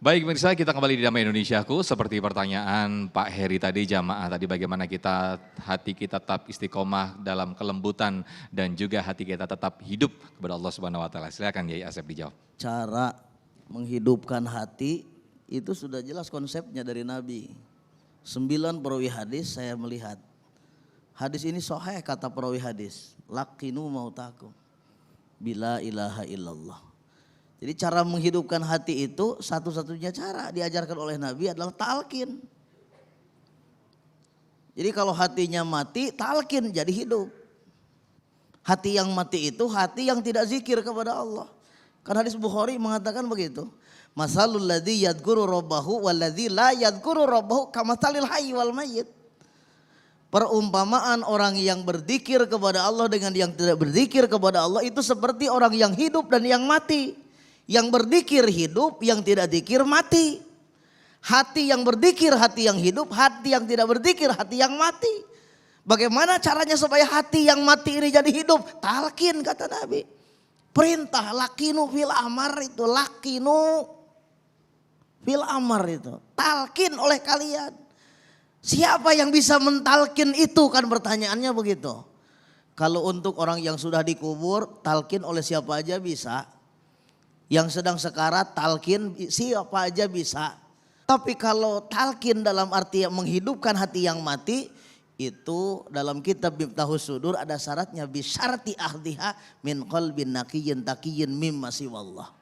Baik pemirsa, kita kembali di Damai Indonesiaku. Seperti pertanyaan Pak Heri tadi, jamaah tadi, bagaimana hati kita tetap istiqomah dalam kelembutan dan juga hati kita tetap hidup kepada Allah Subhanahu wa taala. Silakan Yai Asep dijawab. Cara menghidupkan hati itu sudah jelas konsepnya dari Nabi. 9 perawi hadis saya melihat. Hadis ini sahih kata perawi hadis. Laqinu mautakum bila ilaha illallah. Jadi cara menghidupkan hati itu satu-satunya cara diajarkan oleh Nabi adalah talqin. Jadi kalau hatinya mati, talqin jadi hidup. Hati yang mati itu hati yang tidak zikir kepada Allah. Kan hadis Bukhari mengatakan begitu. Masalul ladzi yadhkuru rabbahu wal ladzi la yadhkuru rabbahu kamatsalil hayy wal mayyit. Perumpamaan orang yang berzikir kepada Allah dengan yang tidak berzikir kepada Allah itu seperti orang yang hidup dan yang mati. Yang berzikir hidup, yang tidak zikir mati. Hati yang berzikir, hati yang hidup, hati yang tidak berzikir, hati yang mati. Bagaimana caranya supaya hati yang mati ini jadi hidup? Talqin kata Nabi. Perintah lakinu fil amar itu, lakinu fil amar itu. Talqin oleh kalian. Siapa yang bisa mentalkin itu, kan pertanyaannya begitu. Kalau untuk orang yang sudah dikubur, talqin oleh siapa aja bisa. Yang sedang sekarat talqin siapa aja bisa. Tapi kalau talqin dalam arti menghidupkan hati yang mati, itu dalam kitab Miftahus Sudur ada syaratnya, bisyarti ahdiha min qalbin naqiyyin taqiyyin mimma siwallah.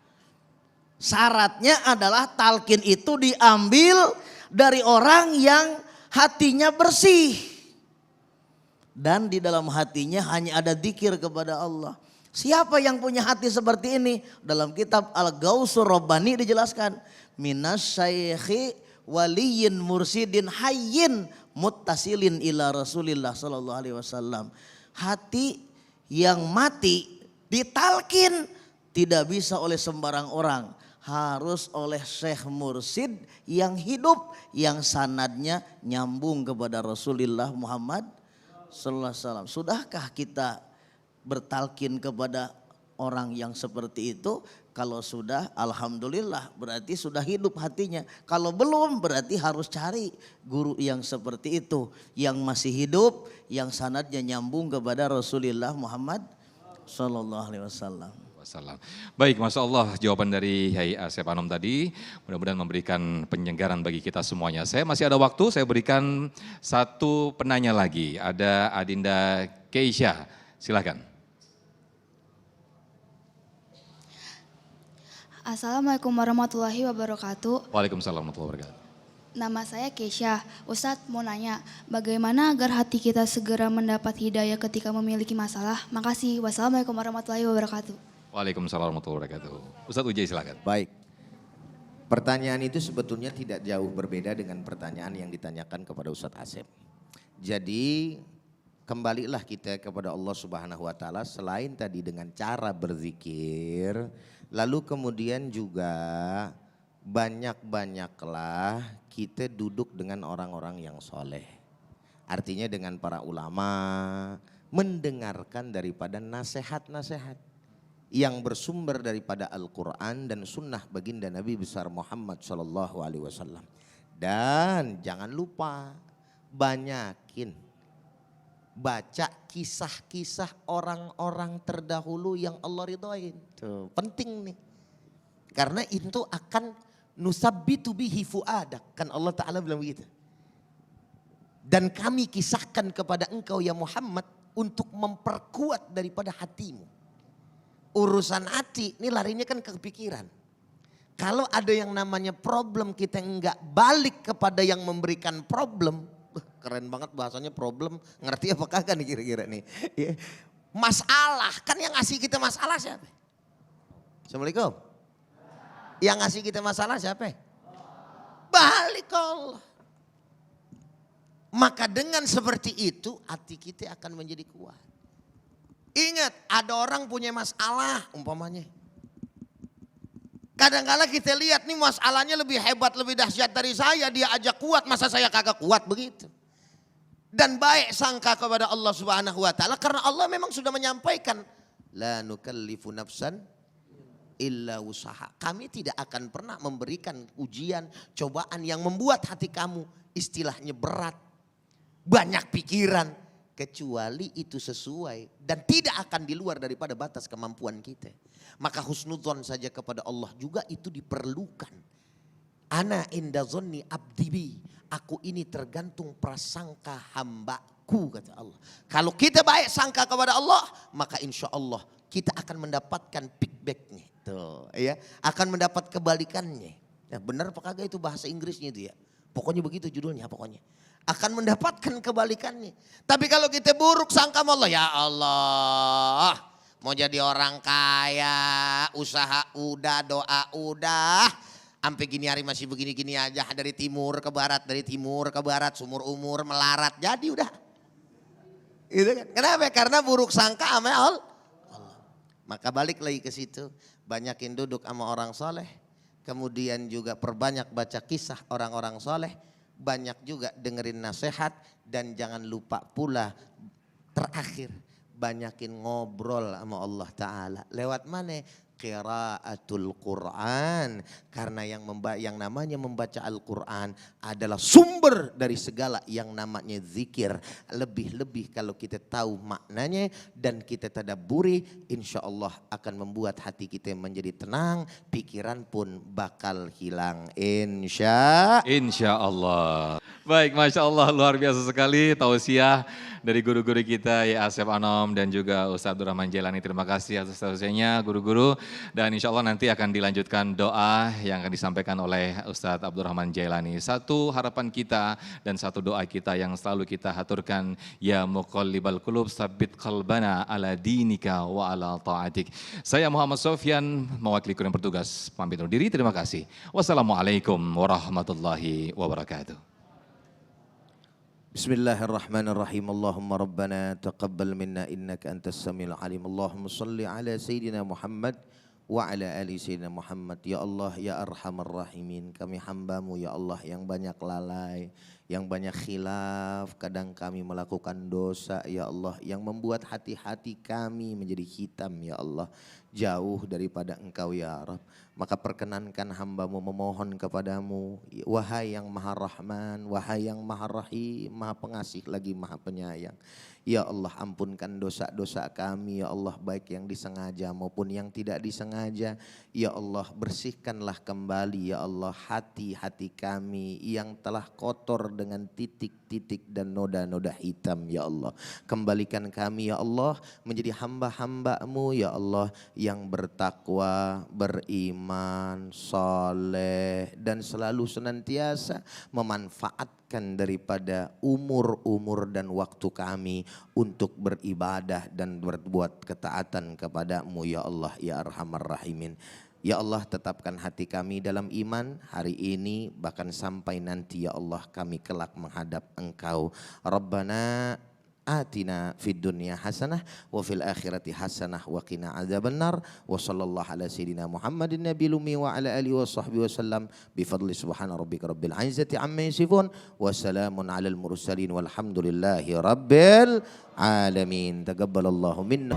Syaratnya adalah talqin itu diambil dari orang yang hatinya bersih. Dan di dalam hatinya hanya ada dzikir kepada Allah. Siapa yang punya hati seperti ini? Dalam kitab Al-Ghausur Rabbani dijelaskan. Minas syaikhi waliyin mursidin hayyin muttasilin ila Rasulillah sallallahu alaihi wasallam. Hati yang mati ditalkin tidak bisa oleh sembarang orang. Harus oleh syekh mursid yang hidup, yang sanadnya nyambung kepada Rasulullah Muhammad sallallahu alaihi wasallam. Sudahkah kita bertalkin kepada orang yang seperti itu? Kalau sudah, alhamdulillah, berarti sudah hidup hatinya. Kalau belum, berarti harus cari guru yang seperti itu, yang masih hidup, yang sanadnya nyambung kepada Rasulullah Muhammad sallallahu alaihi wasallam. Baik, Masya Allah jawaban dari Yai Asep Anom tadi mudah-mudahan memberikan penyegaran bagi kita semuanya. Saya masih ada waktu, saya berikan satu penanya lagi. Ada Adinda Keisha, silakan. Assalamualaikum warahmatullahi wabarakatuh. Waalaikumsalam warahmatullahi wabarakatuh. Nama saya Keisha. Ustadz mau nanya, bagaimana agar hati kita segera mendapat hidayah ketika memiliki masalah? Makasih. Wassalamualaikum warahmatullahi wabarakatuh. Waalaikumsalam warahmatullahi wabarakatuh. Ustadz Ujai silakan. Baik. Pertanyaan itu sebetulnya tidak jauh berbeda dengan pertanyaan yang ditanyakan kepada Ustadz Asep. Jadi kembalilah kita kepada Allah Subhanahu wa taala selain tadi dengan cara berzikir, lalu kemudian juga banyak-banyaklah kita duduk dengan orang-orang yang soleh. Artinya dengan para ulama, mendengarkan daripada nasihat-nasihat yang bersumber daripada Al-Quran dan sunnah baginda Nabi besar Muhammad sallallahu alaihi wasallam. Dan jangan lupa banyakin baca kisah-kisah orang-orang terdahulu yang Allah ridhoin. Tuh, penting nih. Karena itu akan nusabbitu bihi fuadak. Kan Allah Ta'ala bilang begitu. Dan kami kisahkan kepada engkau ya Muhammad untuk memperkuat daripada hatimu. Urusan hati ini larinya kan ke pikiran. Kalau ada yang namanya problem kita enggak balik kepada yang memberikan problem. Keren banget bahasanya problem, ngerti apa kagak nih kira-kira nih. Masalah, kan yang ngasih kita masalah siapa? Assalamualaikum. Yang ngasih kita masalah siapa? Balik ke Allah. Maka dengan seperti itu hati kita akan menjadi kuat. Ingat, ada orang punya masalah umpamanya. Kadang-kadang kita lihat nih masalahnya lebih hebat, lebih dahsyat dari saya. Dia ajak kuat, masa saya kagak kuat begitu. Dan baik sangka kepada Allah Subhanahu wa taala karena Allah memang sudah menyampaikan la nukallifu nafsan illa usaha. Kami tidak akan pernah memberikan ujian, cobaan yang membuat hati kamu istilahnya berat, banyak pikiran, kecuali itu sesuai dan tidak akan di luar daripada batas kemampuan kita. Maka husnudzon saja kepada Allah juga itu diperlukan. Ana inda zonni abdibi, aku ini tergantung prasangka hambaku, kata Allah. Kalau kita baik sangka kepada Allah, maka insya Allah kita akan mendapatkan feedbacknya. Tuh, ya, akan mendapat kebalikannya. Ya, benar apa kagak itu bahasa Inggrisnya itu ya? Pokoknya begitu judulnya pokoknya. Akan mendapatkan kebalikannya. Tapi kalau kita buruk sangka sama Allah, ya Allah, mau jadi orang kaya, usaha udah, doa udah, sampai gini hari masih begini-gini aja, dari timur ke barat, dari timur ke barat, sumur umur melarat, jadi udah. Gitu kan? Kenapa? Karena buruk sangka sama Allah. Maka balik lagi ke situ, banyakin duduk sama orang soleh, kemudian juga perbanyak baca kisah orang-orang soleh, banyak juga dengerin nasihat, dan jangan lupa pula terakhir banyakin ngobrol sama Allah Ta'ala. Lewat mana? Qiraatul Quran. Karena yang namanya membaca Al-Quran adalah sumber dari segala yang namanya zikir. Lebih-lebih kalau kita tahu maknanya dan kita tadabburi, insya Allah akan membuat hati kita menjadi tenang, pikiran pun bakal hilang. Insya Allah. Baik, Masya Allah, luar biasa sekali tausiah dari guru-guru kita ya Asep Anom dan juga Ustaz Abdurrahman Jailani. Terima kasih atas tausiahnya guru-guru, dan insya Allah nanti akan dilanjutkan doa yang akan disampaikan oleh Ustaz Abdurrahman Jailani. Satu harapan kita dan satu doa kita yang selalu kita haturkan, ya muqallibal qulub tsabbit qalbana ala dinika wa ala ta'atik. Saya Muhammad Sofyan mewakili kru yang bertugas pamit undur diri. Terima kasih. Wassalamualaikum warahmatullahi wabarakatuh. Bismillahirrahmanirrahim. Allahumma rabbana taqabbal minna innaka antas samiul alim. Allahumma salli ala sayyidina Muhammad wa ala ali sayyidina Muhammad. Ya Allah ya arhamar rahimin, kami hambamu ya Allah yang banyak lalai, yang banyak khilaf, kadang kami melakukan dosa ya Allah yang membuat hati-hati kami menjadi hitam ya Allah, jauh daripada Engkau ya Rabb. Maka perkenankan hambamu memohon kepadamu, wahai yang maha rahman, wahai yang maha rahim, maha pengasih lagi maha penyayang. Ya Allah ampunkan dosa-dosa kami ya Allah, baik yang disengaja maupun yang tidak disengaja. Ya Allah bersihkanlah kembali ya Allah hati-hati kami yang telah kotor dengan titik-titik dan noda-noda hitam ya Allah. Kembalikan kami ya Allah menjadi hamba-hamba-Mu ya Allah yang bertakwa, beriman, soleh, dan selalu senantiasa memanfaatkan daripada umur-umur dan waktu kami untuk beribadah dan berbuat ketaatan kepada-Mu ya Allah ya arhamar rahimin. Ya Allah tetapkan hati kami dalam iman hari ini bahkan sampai nanti ya Allah kami kelak menghadap Engkau. Rabbana atina fid dunya hasanah wa fil akhirati hasanah wa qina adzabannar wa sallallahu ala sayyidina Muhammadin nabiyil ummi wa ala alihi wa sahbihi wasallam bi fadli subhana rabbika rabbil izzati amma yasifun wa salamun alal mursalin walhamdulillahi rabbil alamin. Taqabbalallahu minna.